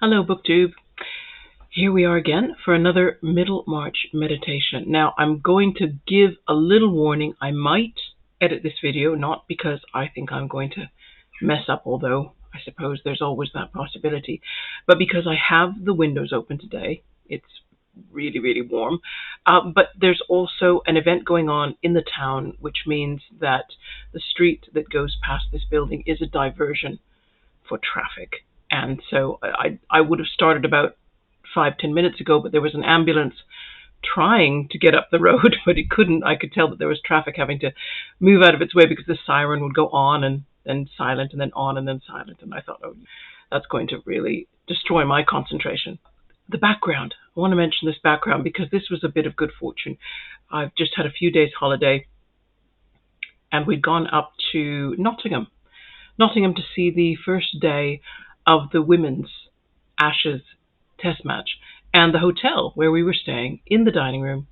Hello, BookTube. Here we are again for another Middlemarch meditation. Now, I'm going to give a little warning. I might edit this video, not because I think I'm going to mess up, although I suppose there's always that possibility, but because I have the windows open today. It's really, really warm. But there's also an event going on in the town, which means that the street that goes past this building is a diversion for traffic. And so I would have started about 5-10 minutes ago, but there was an ambulance trying to get up the road, but it couldn't. I could tell that there was traffic having to move out of its way because the siren would go on and then silent and then on and then silent. And I thought, oh, that's going to really destroy my concentration. The background. I want to mention this background because this was a bit of good fortune. I've just had a few days holiday and we'd gone up to Nottingham to see the first day of the women's Ashes test match. And the hotel where we were staying, in the dining room,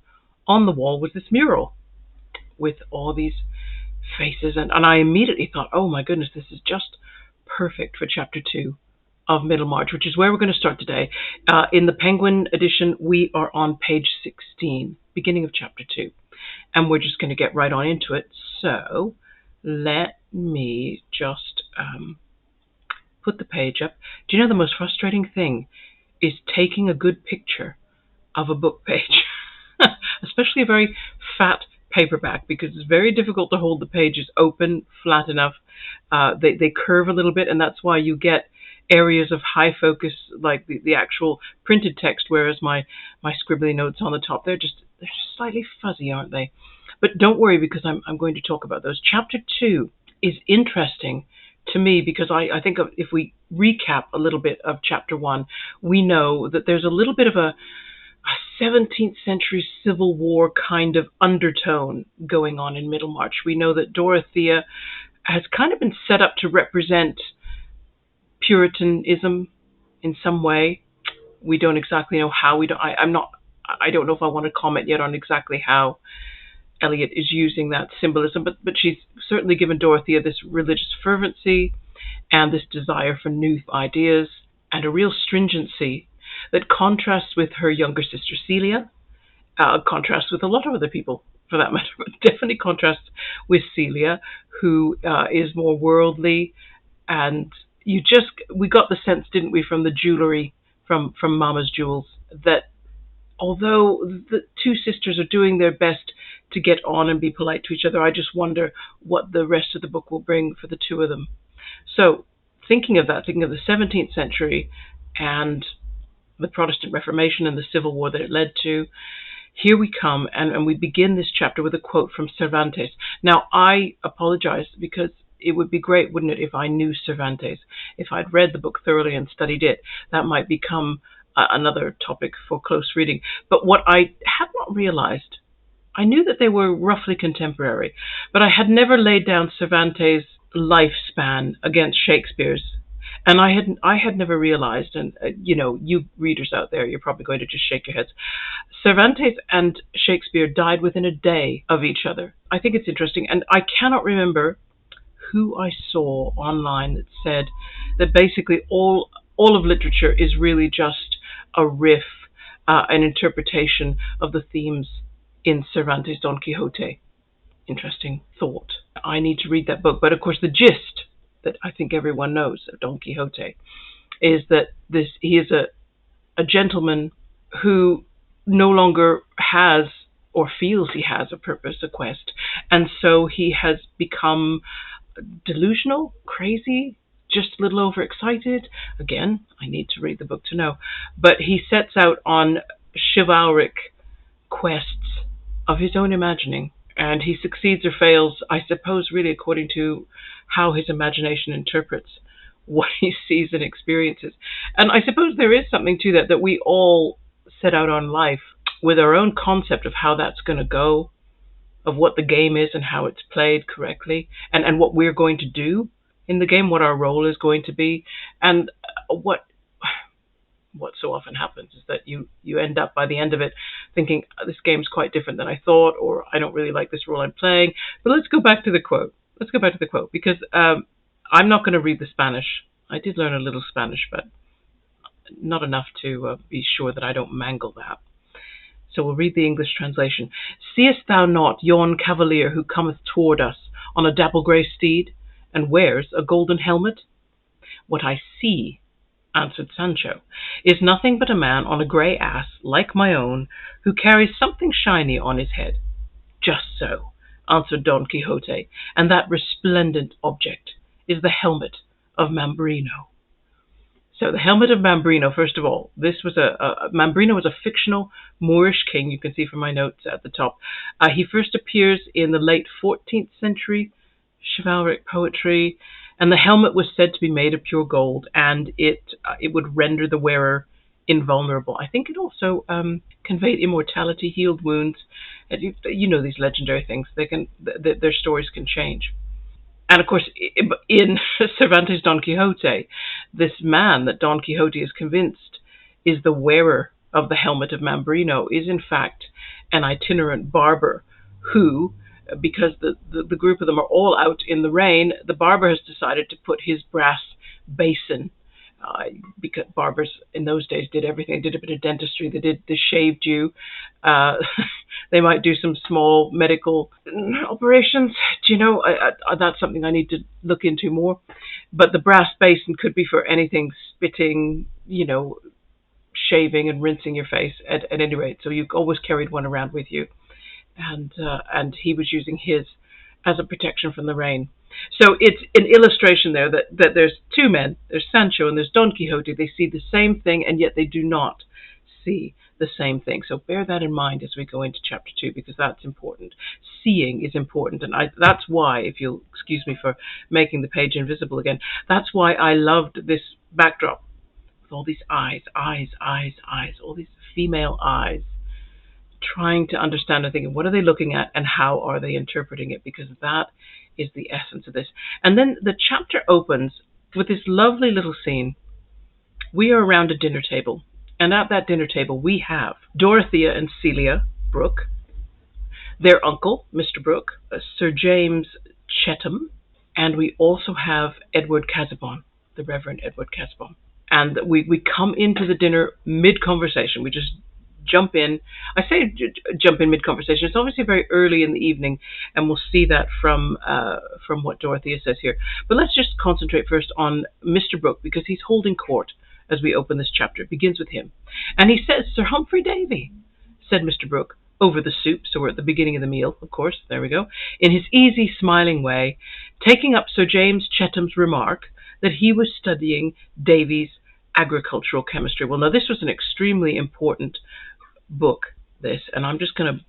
on the wall was this mural with all these faces. And I immediately thought, oh my goodness, this is just perfect for chapter 2 of Middlemarch, which is where we're going to start today. In the Penguin edition, we are on page 16, beginning of chapter 2. And we're just going to get right on into it. So let me just put the page up. Do you know the most frustrating thing is taking a good picture of a book page, especially a very fat paperback, because it's very difficult to hold the pages open flat enough. They curve a little bit, and that's why you get areas of high focus, like the actual printed text, whereas my scribbly notes on the top, they're just slightly fuzzy, aren't they? But don't worry, because I'm going to talk about those. Chapter 2 is interesting to me because I think if we recap a little bit of chapter 1, we know that there's a little bit of a 17th century Civil War kind of undertone going on in Middlemarch. We know that Dorothea has kind of been set up to represent Puritanism in some way. We don't exactly know how. I don't know if I want to comment yet on exactly how Eliot is using that symbolism, but she's certainly given Dorothea this religious fervency and this desire for new ideas and a real stringency that contrasts with her younger sister Celia, contrasts with a lot of other people for that matter, but definitely contrasts with Celia, who is more worldly. And we got the sense, didn't we, from the jewelry, from Mama's Jewels, that although the two sisters are doing their best to get on and be polite to each other, I just wonder what the rest of the book will bring for the two of them. So thinking of the 17th century and the Protestant Reformation and the Civil War that it led to, here we come, and we begin this chapter with a quote from Cervantes. Now, I apologize because it would be great, wouldn't it, if I knew Cervantes, if I'd read the book thoroughly and studied it. That might become another topic for close reading. But what I had not realized, I knew that they were roughly contemporary, but I had never laid down Cervantes' lifespan against Shakespeare's. And I had never realized, and you readers out there, you're probably going to just shake your heads. Cervantes and Shakespeare died within a day of each other. I think it's interesting, and I cannot remember who I saw online that said that basically all of literature is really just a riff, an interpretation of the themes in Cervantes' Don Quixote. Interesting thought. I need to read that book. But of course, the gist that I think everyone knows of Don Quixote is that he is a gentleman who no longer has or feels he has a purpose, a quest. And so he has become delusional, crazy, just a little overexcited. Again, I need to read the book to know. But he sets out on chivalric quests of his own imagining, and he succeeds or fails, I suppose, really according to how his imagination interprets what he sees and experiences. And I suppose there is something to that we all set out on life with our own concept of how that's going to go, of what the game is and how it's played correctly, and what we're going to do in the game, what our role is going to be. And what so often happens is that you end up by the end of it thinking, this game's quite different than I thought, or I don't really like this role I'm playing. But let's go back to the quote. Because I'm not going to read the Spanish. I did learn a little Spanish, but not enough to be sure that I don't mangle that. So we'll read the English translation. Seest thou not yon cavalier who cometh toward us on a dapple-grey steed, and wears a golden helmet? What I see, answered Sancho, is nothing but a man on a grey ass, like my own, who carries something shiny on his head. Just so, answered Don Quixote, and that resplendent object is the helmet of Mambrino. So the helmet of Mambrino, first of all, this was Mambrino was a fictional Moorish king, you can see from my notes at the top. He first appears in the late 14th century chivalric poetry, and the helmet was said to be made of pure gold, and it would render the wearer invulnerable. I think it also conveyed immortality, healed wounds. You know these legendary things. Their stories can change. And of course, in Cervantes' Don Quixote, this man that Don Quixote is convinced is the wearer of the helmet of Mambrino is in fact an itinerant barber who, because the group of them are all out in the rain, the barber has decided to put his brass basin, because barbers in those days did everything. They did a bit of dentistry, they shaved you, they might do some small medical operations. Do you know, that's something I need to look into more. But the brass basin could be for anything, spitting, shaving and rinsing your face at any rate. So you always carried one around with you. And he was using his as a protection from the rain. So it's an illustration there that there's two men, there's Sancho and there's Don Quixote. They see the same thing, and yet they do not see the same thing. So bear that in mind as we go into chapter 2, because that's important. Seeing is important, and that's why, if you'll excuse me for making the page invisible again, that's why I loved this backdrop with all these eyes, all these female eyes, trying to understand and thinking, what are they looking at and how are they interpreting it? Because that is the essence of this. And then the chapter opens with this lovely little scene. We are around a dinner table, and at that dinner table we have Dorothea and Celia Brooke, their uncle, Mr. Brooke, Sir James Chettam, and we also have Edward Casaubon, the Reverend Edward Casaubon. And we come into the dinner mid-conversation. We just jump in. I say jump in mid-conversation. It's obviously very early in the evening, and we'll see that from what Dorothea says here. But let's just concentrate first on Mr. Brooke, because he's holding court as we open this chapter. It begins with him. And he says, "Sir Humphrey Davy," said Mr. Brooke, over the soup, so we're at the beginning of the meal, of course, there we go, in his easy, smiling way, taking up Sir James Chettam's remark that he was studying Davy's agricultural chemistry. Well, now, this was an extremely important book, this, and I'm just going to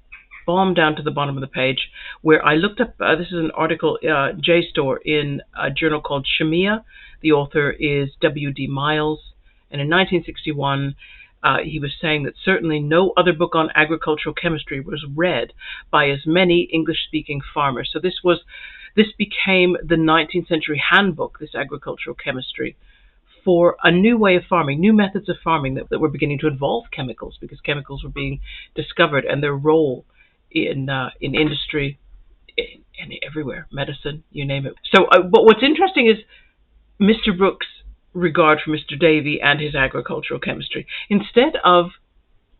bomb down to the bottom of the page where I looked up, this is an article, JSTOR, in a journal called Shemia. The author is W.D. Miles, and in 1961 he was saying that certainly no other book on agricultural chemistry was read by as many English-speaking farmers. So this became the 19th century handbook, this agricultural chemistry, for a new way of farming, new methods of farming that were beginning to involve chemicals, because chemicals were being discovered, and their role in industry, in everywhere, medicine, you name it. So, but what's interesting is Mr. Brooke's regard for Mr. Davy and his agricultural chemistry. Instead of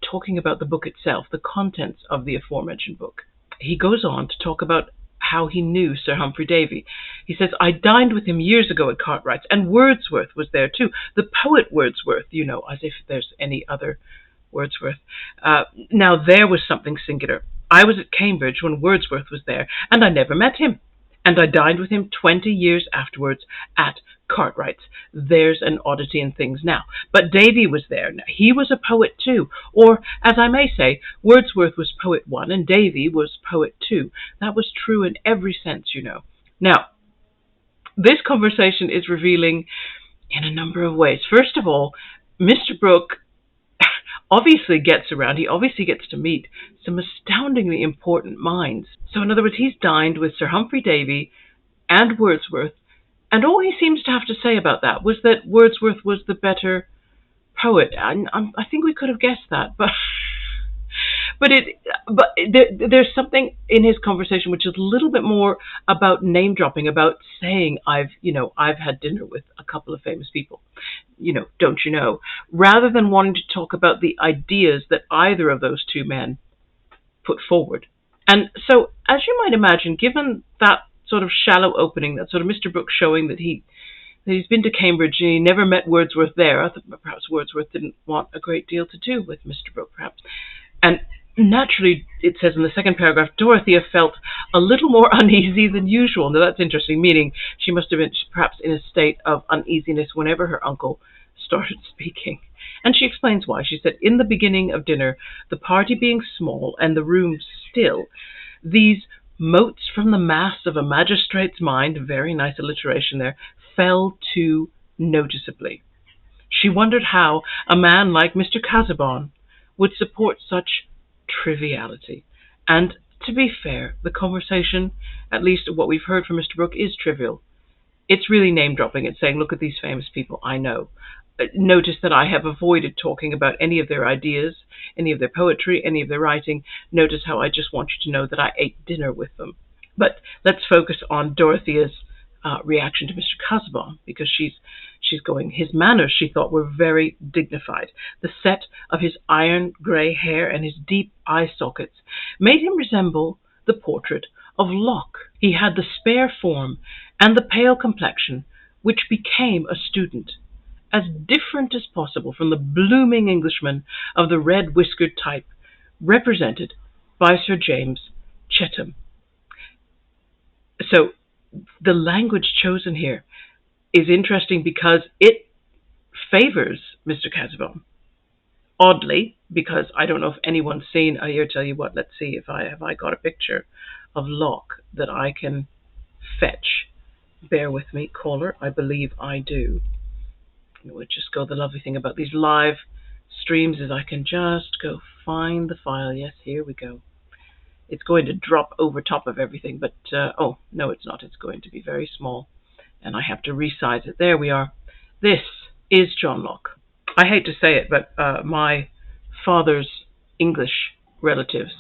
talking about the book itself, the contents of the aforementioned book, he goes on to talk about how he knew Sir Humphrey Davy. He says, "I dined with him years ago at Cartwright's, and Wordsworth was there too. The poet Wordsworth, you know, as if there's any other Wordsworth. Now there was something singular. I was at Cambridge when Wordsworth was there, and I never met him. And I dined with him 20 years afterwards at Cartwright's. There's an oddity in things now. But Davy was there. Now, he was a poet too. Or, as I may say, Wordsworth was poet one and Davy was poet two. That was true in every sense, you know." Now, this conversation is revealing in a number of ways. First of all, Mr. Brooke obviously gets around, he obviously gets to meet some astoundingly important minds. So in other words, he's dined with Sir Humphrey Davy and Wordsworth, and all he seems to have to say about that was that Wordsworth was the better poet. I think we could have guessed that, there's something in his conversation which is a little bit more about name dropping, about saying I've had dinner with a couple of famous people, don't you know, rather than wanting to talk about the ideas that either of those two men put forward. And so, as you might imagine, given that sort of shallow opening, that sort of Mr. Brooke showing that he's been to Cambridge and he never met Wordsworth there, I thought perhaps Wordsworth didn't want a great deal to do with Mr. Brooke, perhaps. And naturally, it says in the second paragraph, Dorothea felt a little more uneasy than usual. Now that's interesting, meaning she must have been perhaps in a state of uneasiness whenever her uncle started speaking. And she explains why. She said, in the beginning of dinner, the party being small and the room still, these motes from the mass of a magistrate's mind, very nice alliteration there, fell too noticeably. She wondered how a man like Mr. Casaubon would support such triviality. And to be fair, the conversation, at least what we've heard from Mr. Brooke, is trivial. It's really name-dropping. It's saying, look at these famous people I know. Notice that I have avoided talking about any of their ideas, any of their poetry, any of their writing. Notice how I just want you to know that I ate dinner with them. But let's focus on Dorothea's reaction to Mr. Casaubon, because she's going, his manners, she thought, were very dignified. The set of his iron grey hair and his deep eye sockets made him resemble the portrait of Locke. He had the spare form and the pale complexion which became a student, as different as possible from the blooming Englishman of the red-whiskered type represented by Sir James Chettam. So the language chosen here is interesting because it favors Mr. Casaubon. Oddly, because I don't know if anyone's seen, here, tell you what, let's see if I got a picture of Locke that I can fetch. Bear with me, caller, I believe I do. It would just go, the lovely thing about these live streams is I can just go find the file. Yes, here we go. It's going to drop over top of everything, but oh, no, it's not. It's going to be very small, and I have to resize it. There we are. This is John Locke. I hate to say it, but my father's English relatives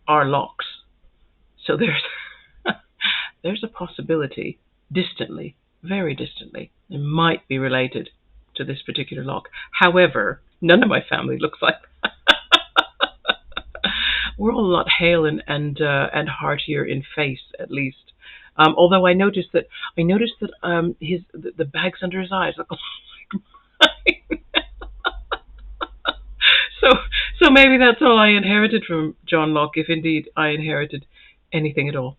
are Locks. So there's a possibility, distantly, very distantly, they might be related to this particular Locke. However, none of my family looks like that. We're all a lot hale and heartier in face, at least. Although I noticed that the bags under his eyes. Like, oh my God. So maybe that's all I inherited from John Locke, if indeed I inherited anything at all.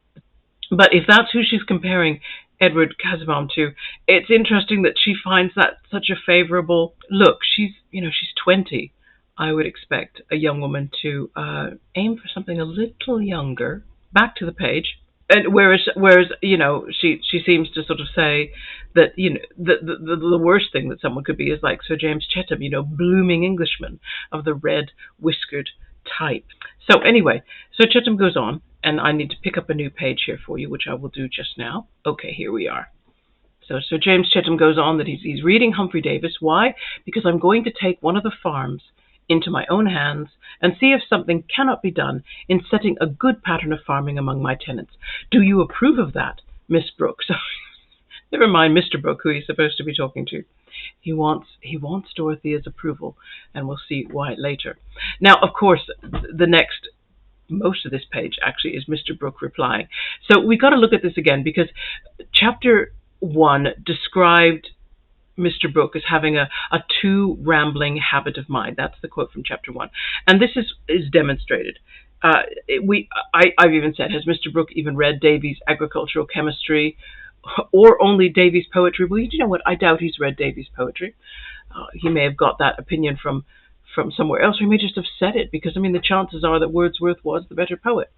But if that's who she's comparing Edward Casaubon to, it's interesting that she finds that such a favourable look. She's 20. I would expect a young woman to aim for something a little younger. Back to the page. And whereas she seems to sort of say that the worst thing that someone could be is like Sir James Chettam, blooming Englishman of the red whiskered type. So anyway, Sir Chettam goes on, and I need to pick up a new page here for you, which I will do just now. Okay, here we are. So Sir James Chettam goes on that he's reading Humphrey Davis. Why? Because I'm going to take one of the farms into my own hands and see if something cannot be done in setting a good pattern of farming among my tenants. Do you approve of that, Miss Brooke? So, never mind Mr. Brooke, who he's supposed to be talking to. He wants Dorothea's approval, and we'll see why later. Now, of course, most of this page actually is Mr. Brooke replying. So we got to look at this again, because chapter 1 described Mr. Brooke as having a too rambling habit of mind. That's the quote from chapter 1. And this is demonstrated. I've even said, has Mr. Brooke even read Davies' agricultural chemistry or only Davies' poetry? Well, you know what? I doubt he's read Davies' poetry. He may have got that opinion from somewhere else, or he may just have said it, because, the chances are that Wordsworth was the better poet.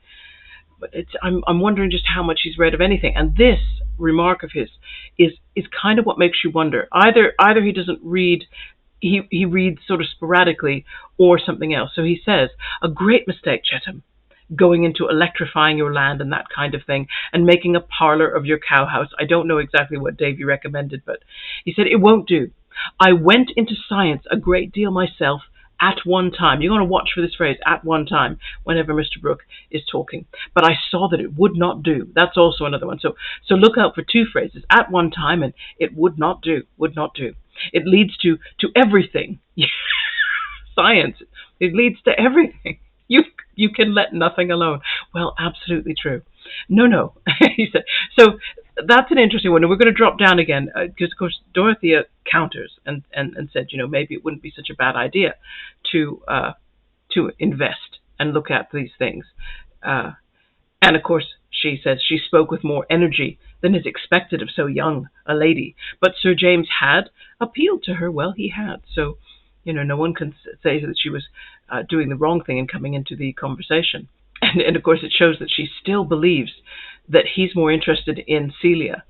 But I'm wondering just how much he's read of anything. And this remark of his is kind of what makes you wonder. Either he doesn't read, he reads sort of sporadically, or something else. So he says, a great mistake, Chettam, going into electrifying your land and that kind of thing, and making a parlour of your cowhouse. I don't know exactly what Davy recommended, but he said, it won't do. I went into science a great deal myself, at one time. You're going to watch for this phrase, at one time, whenever Mr. Brooke is talking. But I saw that it would not do. That's also another one. So look out for two phrases, at one time and it would not do, would not do. It leads to everything. Science. It leads to everything. You can let nothing alone. Well, absolutely true. No, he said. So that's an interesting one. And we're going to drop down again because, of course, Dorothea counters and said, maybe it wouldn't be such a bad idea to invest and look at these things. And, of course, she says she spoke with more energy than is expected of so young a lady. But Sir James had appealed to her. Well, he had. So, no one can say that she was doing the wrong thing in coming into the conversation. And of course, it shows that she still believes that he's more interested in Celia.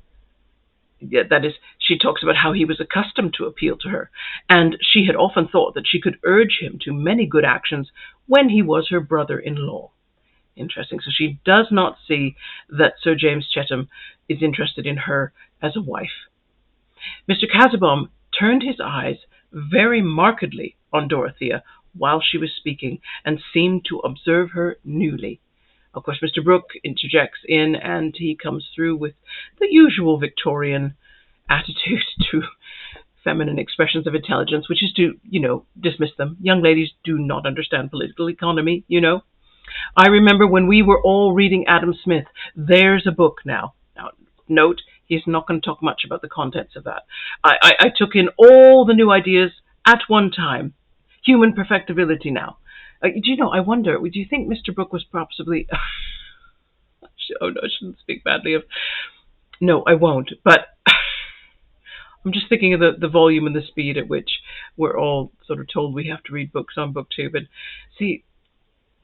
That is, she talks about how he was accustomed to appeal to her. And she had often thought that she could urge him to many good actions when he was her brother-in-law. Interesting. So she does not see that Sir James Chetham is interested in her as a wife. Mr. Casaubon turned his eyes very markedly on Dorothea while she was speaking and seemed to observe her newly. Of course, Mr. Brooke interjects in and he comes through with the usual Victorian attitude to feminine expressions of intelligence, which is to, dismiss them. Young ladies do not understand political economy, I remember when we were all reading Adam Smith. There's a book now. Now, note, he's not going to talk much about the contents of that. I took in all the new ideas at one time. Human perfectibility now. I wonder, do you think Mr. Brooke was possibly... oh no, I shouldn't speak badly of... No, I won't. But I'm just thinking of the volume and the speed at which we're all sort of told we have to read books on BookTube. And see,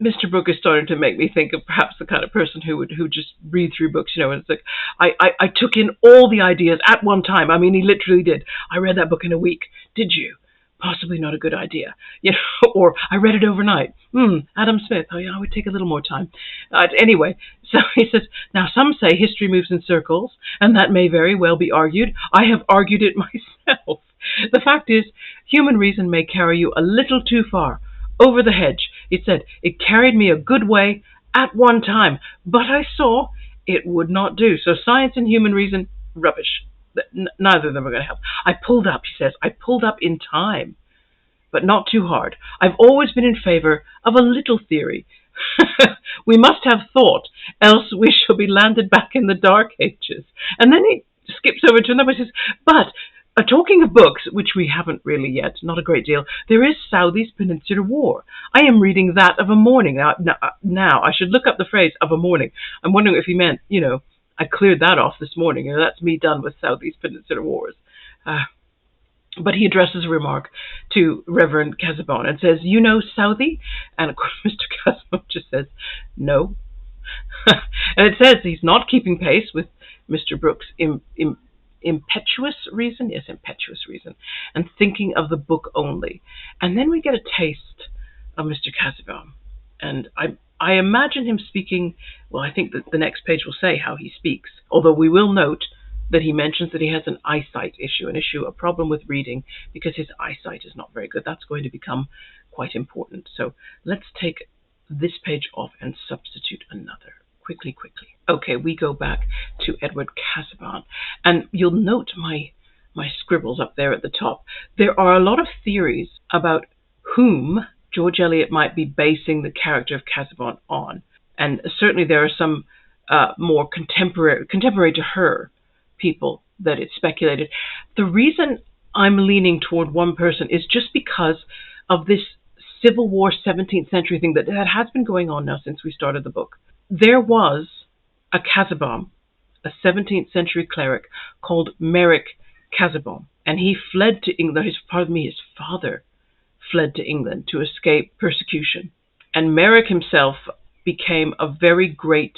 Mr. Brooke is starting to make me think of perhaps the kind of person who just read through books, and it's like, I took in all the ideas at one time. I mean, he literally did. I read that book in a week. Did you? Possibly not a good idea, or I read it overnight. Adam Smith, oh yeah, I would take a little more time. Anyway, so he says, now some say history moves in circles, and that may very well be argued. I have argued it myself. The fact is, human reason may carry you a little too far, over the hedge. It said, it carried me a good way at one time, but I saw it would not do. So science and human reason, rubbish. Neither of them are going to help. I pulled up, he says, I pulled up in time, but not too hard. I've always been in favor of a little theory. We must have thought, else we shall be landed back in the Dark Ages. And then he skips over to another and says, but talking of books, which we haven't really yet, not a great deal, there is Southey's Peninsular War. I am reading that of a morning. Now, I should look up the phrase of a morning. I'm wondering if he meant, I cleared that off this morning. That's me done with Southey's Peninsular Wars. But he addresses a remark to Reverend Casaubon and says, you know Southey? And of course, Mr. Casaubon just says, no. And it says he's not keeping pace with Mr. Brooke's impetuous reason, and thinking of the book only. And then we get a taste of Mr. Casaubon. And I imagine him speaking, well, I think that the next page will say how he speaks, although we will note that he mentions that he has an eyesight issue, a problem with reading, because his eyesight is not very good. That's going to become quite important. So let's take this page off and substitute another. Quickly. Okay, we go back to Edward Casaubon, and you'll note my scribbles up there at the top. There are a lot of theories about whom George Eliot might be basing the character of Casaubon on, and certainly there are some more contemporary to her people that it's speculated. The reason I'm leaning toward one person is just because of this Civil War 17th century thing that has been going on now since we started the book. There was a Casaubon, a 17th century cleric called Meric Casaubon, and he fled to England. His father fled to England to escape persecution. And Meric himself became a very great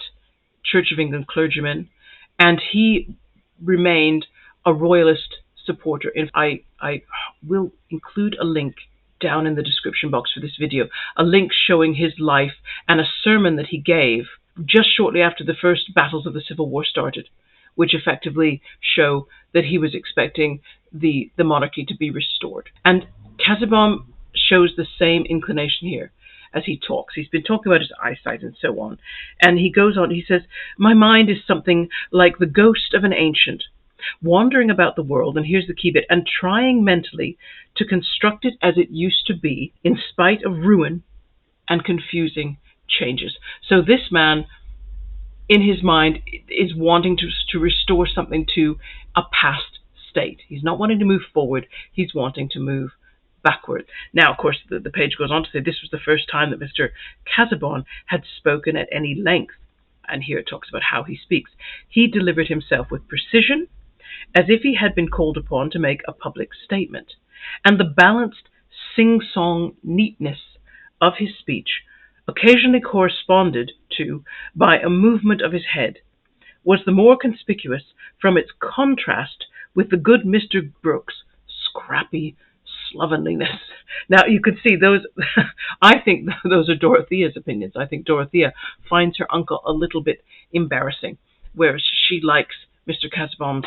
Church of England clergyman, and he remained a royalist supporter. And I will include a link down in the description box for this video, a link showing his life and a sermon that he gave just shortly after the first battles of the Civil War started, which effectively show that he was expecting the monarchy to be restored. And Casaubon shows the same inclination here as he talks. He's been talking about his eyesight and so on. And he goes on, he says, "My mind is something like the ghost of an ancient, wandering about the world," and here's the key bit, "and trying mentally to construct it as it used to be, in spite of ruin and confusing changes." So this man, in his mind, is wanting to restore something to a past state. He's not wanting to move forward, he's wanting to move backward. Now, of course, the page goes on to say this was the first time that Mr. Casaubon had spoken at any length. And here it talks about how he speaks. "He delivered himself with precision, as if he had been called upon to make a public statement, and the balanced sing-song neatness of his speech, occasionally corresponded to by a movement of his head, was the more conspicuous from its contrast with the good Mr. Brooke's scrappy slovenliness." Now, you could see those, I think those are Dorothea's opinions. I think Dorothea finds her uncle a little bit embarrassing, whereas she likes Mr. Casaubon's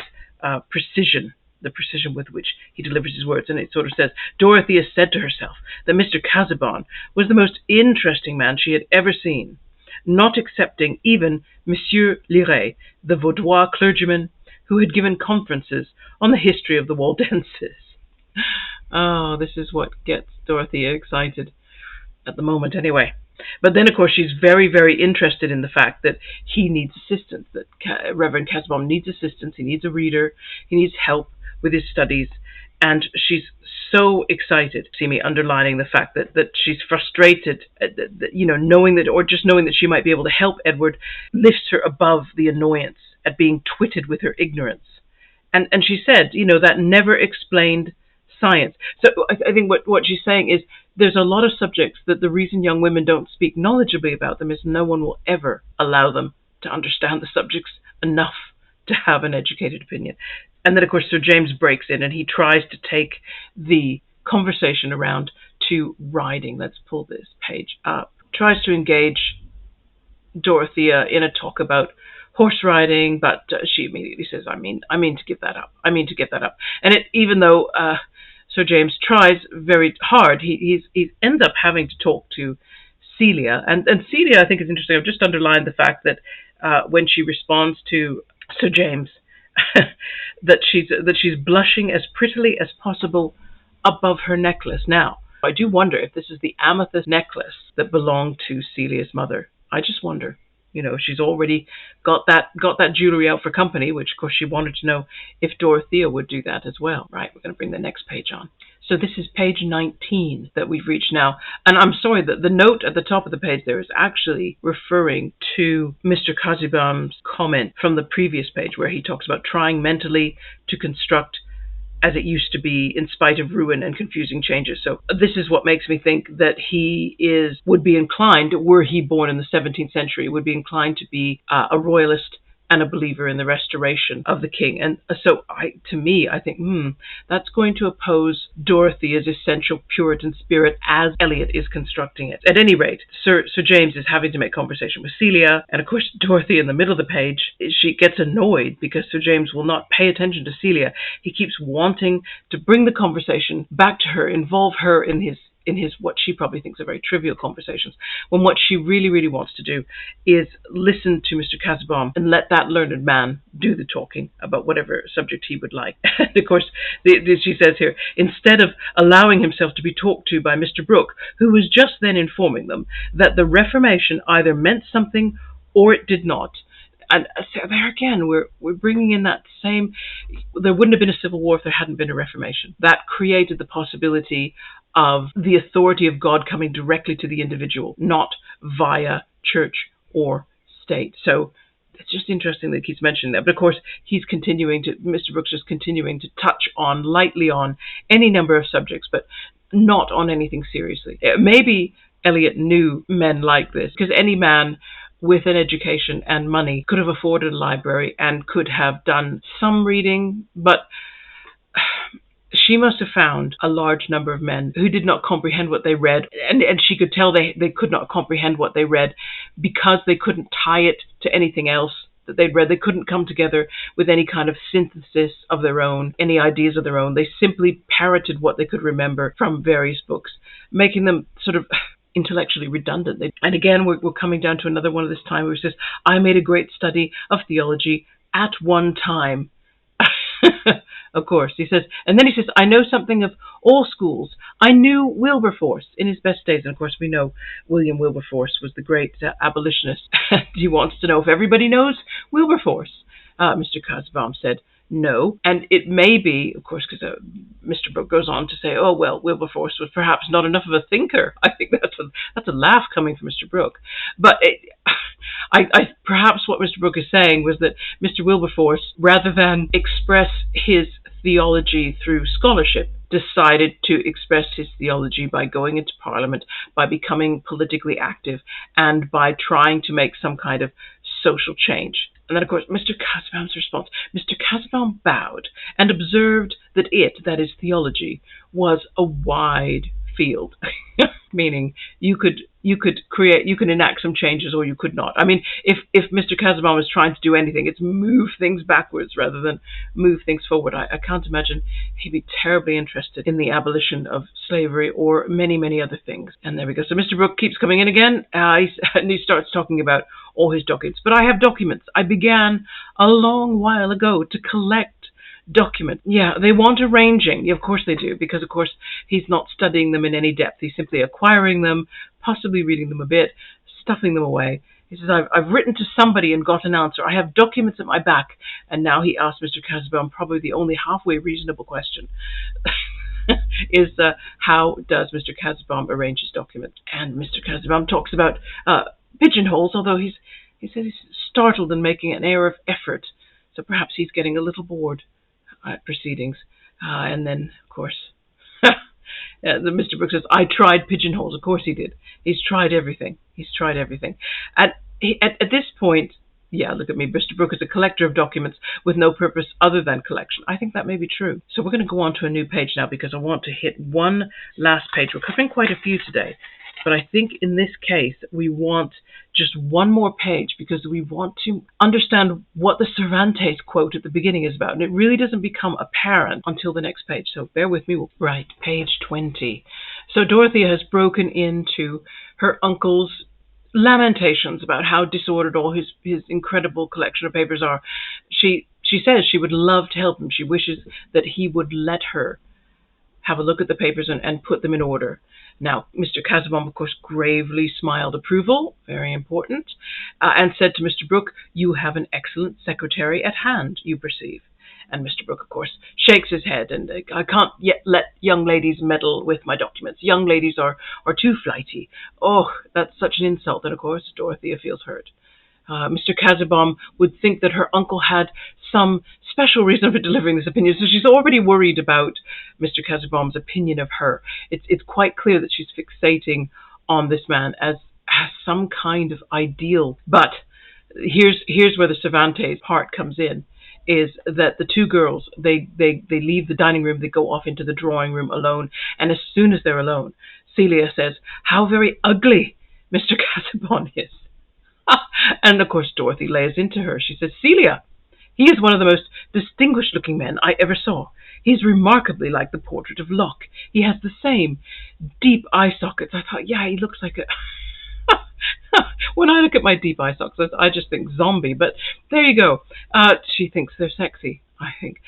precision, the precision with which he delivers his words. And it sort of says, "Dorothea said to herself that Mr. Casaubon was the most interesting man she had ever seen, not excepting even Monsieur Liret, the Vaudois clergyman, who had given conferences on the history of the Waldenses." Oh, this is what gets Dorothea excited at the moment anyway. But then, of course, she's very, very interested in the fact that he needs assistance, that Reverend Casaubon needs assistance, he needs a reader, he needs help with his studies, and she's so excited. See me underlining the fact that she's frustrated, knowing that, or just knowing that she might be able to help Edward, lifts her above the annoyance at being twitted with her ignorance. And she said, that never explained science. So I think what she's saying is there's a lot of subjects that the reason young women don't speak knowledgeably about them is no one will ever allow them to understand the subjects enough to have an educated opinion. And then, of course, Sir James breaks in and he tries to take the conversation around to riding. Let's pull this page up. Tries to engage Dorothea in a talk about horse riding, but she immediately says, I mean to give that up. And even though Sir James tries very hard, he ends up having to talk to Celia. And Celia, I think, is interesting. I've just underlined the fact that when she responds to Sir James, that she's blushing as prettily as possible above her necklace. Now, I do wonder if this is the amethyst necklace that belonged to Celia's mother. I just wonder. She's already got that jewelry out for company, which of course she wanted to know if Dorothea would do that as well. Right, we're going to bring the next page on. So this is page 19 that we've reached now. And I'm sorry that the note at the top of the page there is actually referring to Mr. Casaubon's comment from the previous page where he talks about trying mentally to construct as it used to be, in spite of ruin and confusing changes. So this is what makes me think that he would be inclined, were he born in the 17th century, would be inclined to be a royalist and a believer in the restoration of the king. And so I think, that's going to oppose Dorothea's essential Puritan spirit as Eliot is constructing it. At any rate, Sir James is having to make conversation with Celia, and of course Dorothea in the middle of the page, she gets annoyed because Sir James will not pay attention to Celia. He keeps wanting to bring the conversation back to her, involve her in his what she probably thinks are very trivial conversations, when what she really, really wants to do is listen to Mr. Casaubon and let that learned man do the talking about whatever subject he would like. And of course, she says here, instead of allowing himself to be talked to by Mr. Brooke, who was just then informing them that the Reformation either meant something or it did not. And so there again, we're bringing in that same, there wouldn't have been a civil war if there hadn't been a Reformation. That created the possibility of the authority of God coming directly to the individual, not via church or state. So it's just interesting that he keeps mentioning that. But of course, Mr. Brooks is continuing to touch lightly on any number of subjects, but not on anything seriously. Maybe Eliot knew men like this, because any man with an education and money could have afforded a library and could have done some reading, but she must have found a large number of men who did not comprehend what they read, and she could tell they could not comprehend what they read because they couldn't tie it to anything else that they'd read. They couldn't come together with any kind of synthesis of their own, any ideas of their own. They simply parroted what they could remember from various books, making them sort of intellectually redundant. And again, we're coming down to another one of this time where he says, I made a great study of theology at one time. Of course, he says, and then he says, I know something of all schools. I knew Wilberforce in his best days. And of course, we know William Wilberforce was the great abolitionist. He wants to know if everybody knows Wilberforce. Mr. Casaubon said, no. And it may be, of course, because Mr. Brooke goes on to say, oh, well, Wilberforce was perhaps not enough of a thinker. I think that's a laugh coming from Mr. Brooke. But perhaps what Mr. Brooke is saying was that Mr. Wilberforce, rather than express his theology through scholarship, decided to express his theology by going into Parliament, by becoming politically active, and by trying to make some kind of social change. And then, of course, Mr. Casaubon's response. Mr. Casaubon bowed and observed that that is theology, was a wide field, meaning you could enact some changes or you could not. I mean, if Mr. Casaubon was trying to do anything, it's move things backwards rather than move things forward. I can't imagine he'd be terribly interested in the abolition of slavery or many, many other things. And there we go. So Mr. Brooke keeps coming in again, and he starts talking about all his documents. But I have documents. I began a long while ago to collect documents. Yeah, they want arranging. Yeah, of course they do, because of course he's not studying them in any depth. He's simply acquiring them, possibly reading them a bit, stuffing them away. He says, I've written to somebody and got an answer. I have documents at my back. And now he asks Mr. Casaubon probably the only halfway reasonable question. Is how does Mr. Casaubon arrange his documents? And Mr. Casaubon talks about pigeonholes, although he says he's startled and making an air of effort. So perhaps he's getting a little bored at proceedings. And then, of course, Mr. Brooke says, I tried pigeonholes. Of course he did. He's tried everything. At this point, yeah, look at me. Mr. Brooke is a collector of documents with no purpose other than collection. I think that may be true. So we're going to go on to a new page now because I want to hit one last page. We're covering quite a few today. But I think in this case, we want just one more page because we want to understand what the Cervantes quote at the beginning is about. And it really doesn't become apparent until the next page. So bear with me. Right, page 20. So Dorothea has broken into her uncle's lamentations about how disordered all his incredible collection of papers are. She says she would love to help him. She wishes that he would let her have a look at the papers and put them in order. Now, Mr. Casaubon, of course, gravely smiled approval, very important, and said to Mr. Brooke, you have an excellent secretary at hand, you perceive. And Mr. Brooke, of course, shakes his head, and I can't yet let young ladies meddle with my documents. Young ladies are too flighty. Oh, that's such an insult. And, of course, Dorothea feels hurt. Mr. Casaubon would think that her uncle had some special reason for delivering this opinion, so she's already worried about Mr. Casaubon's opinion of her. It's quite clear that she's fixating on this man as some kind of ideal. But here's where the Cervantes part comes in, is that the two girls, they leave the dining room, they go off into the drawing room alone, and as soon as they're alone, Celia says, how very ugly Mr. Casaubon is. And of course Dorothy lays into her. She says, Celia, he is one of the most distinguished looking men I ever saw. He is remarkably like the portrait of Locke. He has the same deep eye sockets. I thought, yeah, he looks like a... When I look at my deep eye sockets, I just think zombie, but there you go. She thinks they're sexy, I think.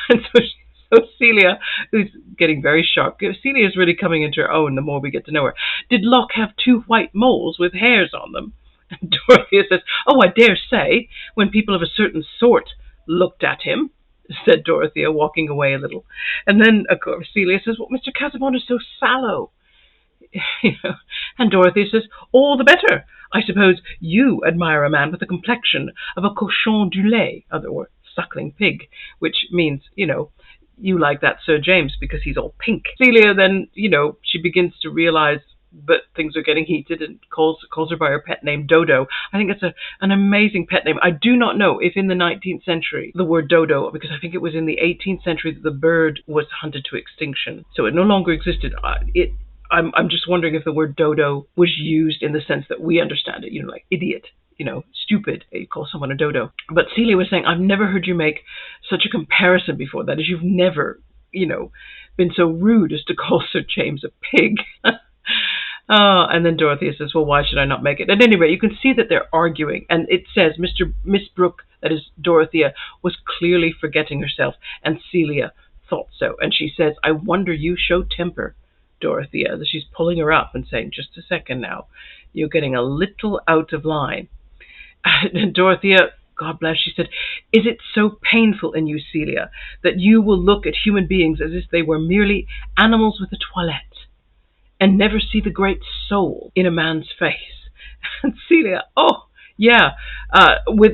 And so Celia, who's getting very sharp, Celia is really coming into her own the more we get to know her. Did Locke have two white moles with hairs on them? And Dorothea says, oh, I dare say, when people of a certain sort looked at him, said Dorothea, walking away a little. And then, of course, Celia says, well, Mr. Casaubon is so sallow. And Dorothea says, all the better. I suppose you admire a man with the complexion of a cochon du lait, or suckling pig, which means, you like that Sir James because he's all pink. Celia then, she begins to realize but things are getting heated and calls her by her pet name Dodo. I think it's an amazing pet name. I do not know if in the 19th century the word dodo, because I think it was in the 18th century that the bird was hunted to extinction, so it no longer existed. I'm just wondering if the word dodo was used in the sense that we understand it, like idiot. stupid. You call someone a dodo. But Celia was saying, I've never heard you make such a comparison before. That is, you've never, been so rude as to call Sir James a pig. And then Dorothea says, well, why should I not make it? At any rate, you can see that they're arguing. And it says Miss Brooke, that is Dorothea, was clearly forgetting herself. And Celia thought so. And she says, I wonder you show temper, Dorothea. She's pulling her up and saying, just a second now. You're getting a little out of line. And Dorothea, God bless, she said, is it so painful in you, Celia, that you will look at human beings as if they were merely animals with a toilette and never see the great soul in a man's face? And Celia, oh, yeah,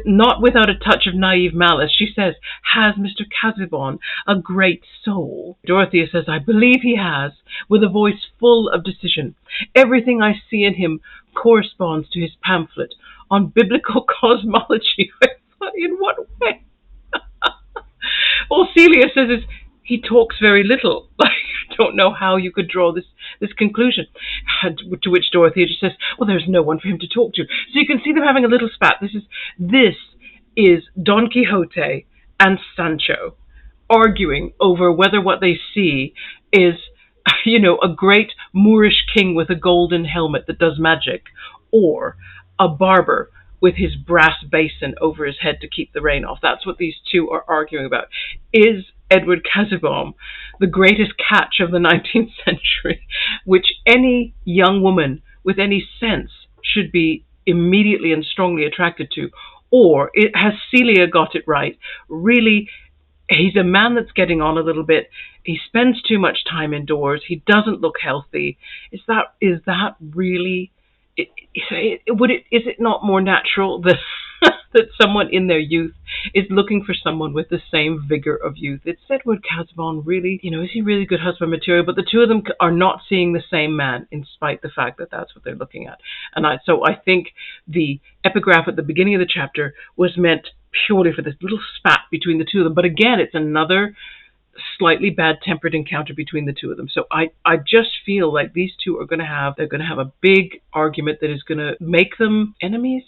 not without a touch of naive malice, she says, has Mr. Casaubon a great soul? Dorothea says, I believe he has, with a voice full of decision. Everything I see in him corresponds to his pamphlet on biblical cosmology. In what way? All Celia says is, he talks very little. I don't know how you could draw this conclusion. To which Dorothea just says, well, there's no one for him to talk to. So you can see them having a little spat. This is Don Quixote and Sancho arguing over whether what they see is, a great Moorish king with a golden helmet that does magic, or a barber with his brass basin over his head to keep the rain off. That's what these two are arguing about. Is Edward Casaubon the greatest catch of the 19th century, which any young woman with any sense should be immediately and strongly attracted to? Or has Celia got it right? Really, he's a man that's getting on a little bit. He spends too much time indoors. He doesn't look healthy. Is that really... Is it not more natural that that someone in their youth is looking for someone with the same vigor of youth? It's Edward Casaubon, really, is he really good husband material? But the two of them are not seeing the same man, in spite of the fact that that's what they're looking at. And so I think the epigraph at the beginning of the chapter was meant purely for this little spat between the two of them. But again, it's another slightly bad-tempered encounter between the two of them. So I just feel like these two are going to have a big argument that is going to make them enemies,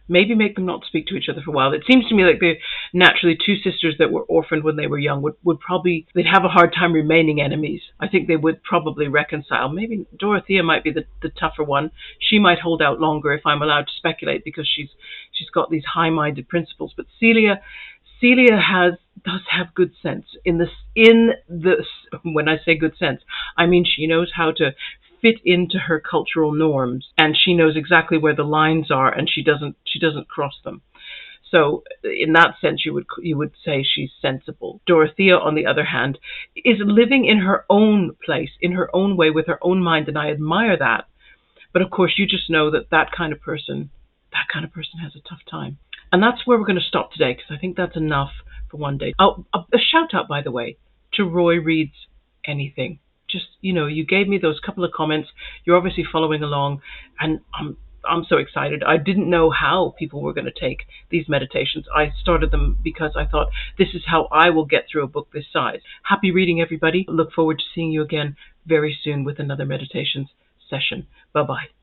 maybe make them not speak to each other for a while. It seems to me like they're naturally two sisters that were orphaned when they were young would probably, they'd have a hard time remaining enemies. I think they would probably reconcile. Maybe Dorothea might be the tougher one. She might hold out longer, if I'm allowed to speculate, because she's got these high-minded principles. But Celia does have good sense in this. When I say good sense, I mean she knows how to fit into her cultural norms, and she knows exactly where the lines are, and she doesn't cross them. So in that sense, you would say she's sensible. Dorothea, on the other hand, is living in her own place, in her own way, with her own mind, and I admire that. But of course, you just know that kind of person has a tough time. And that's where we're going to stop today, because I think that's enough for one day. Oh, a shout out, by the way, to Roy Reads Anything. Just, you gave me those couple of comments. You're obviously following along, and I'm so excited. I didn't know how people were going to take these meditations. I started them because I thought this is how I will get through a book this size. Happy reading, everybody. Look forward to seeing you again very soon with another meditations session. Bye-bye.